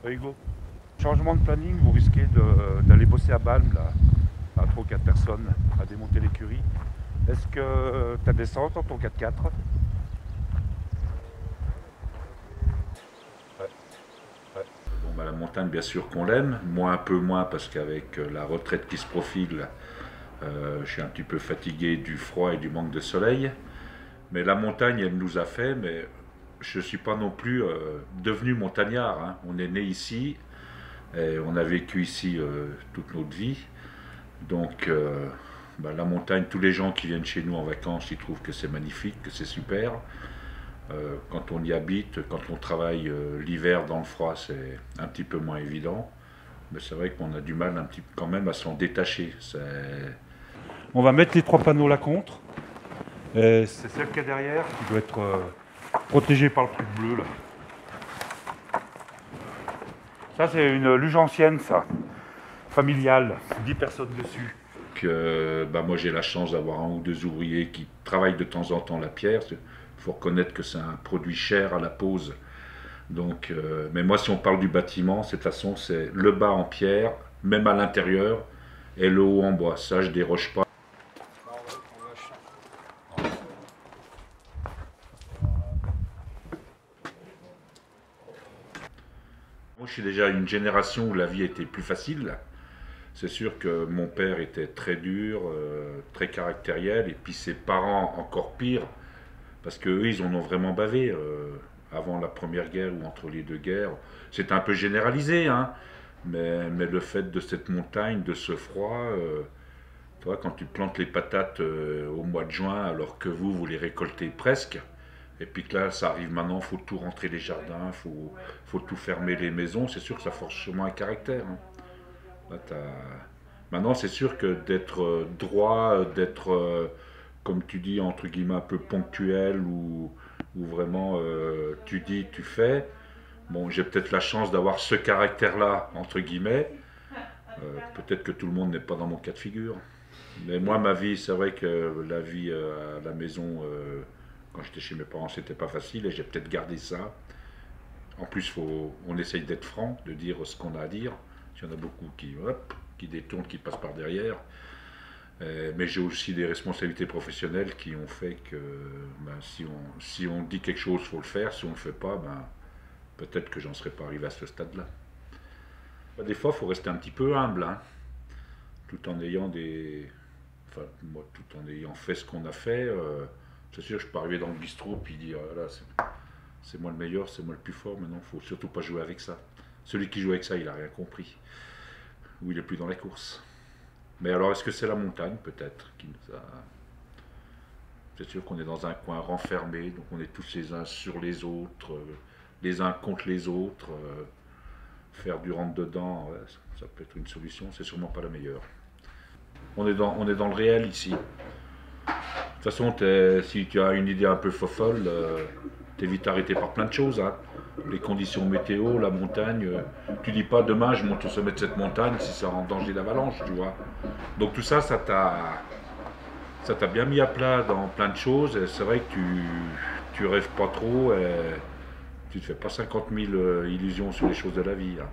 Hugo, changement de planning, vous risquez d'aller bosser à Balme, là, à 3 ou 4 personnes, à démonter l'écurie. Est-ce que tu as des sens dans ton 4x4? Ouais, ouais. Bon, bah, la montagne, bien sûr qu'on l'aime, moi un peu moins parce qu'avec la retraite qui se profile, je suis un petit peu fatigué du froid et du manque de soleil. Mais la montagne, elle nous a fait, mais je ne suis pas non plus devenu montagnard, hein. On est né ici, et on a vécu ici toute notre vie. Donc bah, la montagne, tous les gens qui viennent chez nous en vacances, ils trouvent que c'est magnifique, que c'est super. Quand on y habite, quand on travaille l'hiver dans le froid, c'est un petit peu moins évident. Mais c'est vrai qu'on a du mal un petit, quand même à s'en détacher. On va mettre les 3 panneaux là contre. C'est celle qui est derrière qui doit être protégée par le truc bleu là. Ça c'est une luge ancienne, ça, familiale, 10 personnes dessus. Bah, moi j'ai la chance d'avoir un ou deux ouvriers qui travaillent de temps en temps la pierre. Il faut reconnaître que c'est un produit cher à la pose. Donc, mais moi si on parle du bâtiment, de toute façon c'est le bas en pierre, même à l'intérieur, et le haut en bois. Ça je déroge pas. Moi, je suis déjà une génération où la vie était plus facile. C'est sûr que mon père était très dur, très caractériel, et puis ses parents encore pire, parce qu'eux, ils en ont vraiment bavé avant la première guerre ou entre les deux guerres. C'est un peu généralisé, hein, mais le fait de cette montagne, de ce froid, toi, quand tu plantes les patates au mois de juin, alors que vous les récoltez presque, et puis que là, ça arrive maintenant, il faut tout rentrer les jardins, faut tout fermer les maisons, c'est sûr que ça force sûrement un caractère, hein. Là, maintenant, c'est sûr que d'être droit, d'être, comme tu dis, entre guillemets, un peu ponctuel, ou vraiment tu dis, tu fais, bon, j'ai peut-être la chance d'avoir ce caractère-là, entre guillemets. Peut-être que tout le monde n'est pas dans mon cas de figure. Mais moi, ma vie, c'est vrai que la vie à la maison, quand j'étais chez mes parents, c'était pas facile et j'ai peut-être gardé ça. En plus, on essaye d'être franc, de dire ce qu'on a à dire. Il y en a beaucoup qui détournent, qui passent par derrière. Mais j'ai aussi des responsabilités professionnelles qui ont fait que ben, si on dit quelque chose, il faut le faire. Si on ne le fait pas, ben, peut-être que j'en serais pas arrivé à ce stade-là. Des fois, il faut rester un petit peu humble, hein, tout en ayant des. Enfin, moi, tout en ayant fait ce qu'on a fait. C'est sûr, je peux arriver dans le bistrot puis dire là, c'est moi le meilleur, c'est moi le plus fort. Maintenant, il faut surtout pas jouer avec ça. Celui qui joue avec ça, il a rien compris. Ou il est plus dans la course. Mais alors, est-ce que c'est la montagne, peut-être, qui nous a. C'est sûr qu'on est dans un coin renfermé, donc on est tous les uns sur les autres, les uns contre les autres. Faire du rentre-dedans, ouais, ça peut être une solution, c'est sûrement pas la meilleure. On est dans le réel ici. De toute façon, si tu as une idée un peu fofolle, t'es vite arrêté par plein de choses, hein. Les conditions météo, la montagne, tu dis pas demain je monte au sommet de cette montagne si c'est en danger d'avalanche, tu vois. Donc tout ça, ça t'a bien mis à plat dans plein de choses, et c'est vrai que tu rêves pas trop, et tu te fais pas 50 000 illusions sur les choses de la vie, hein.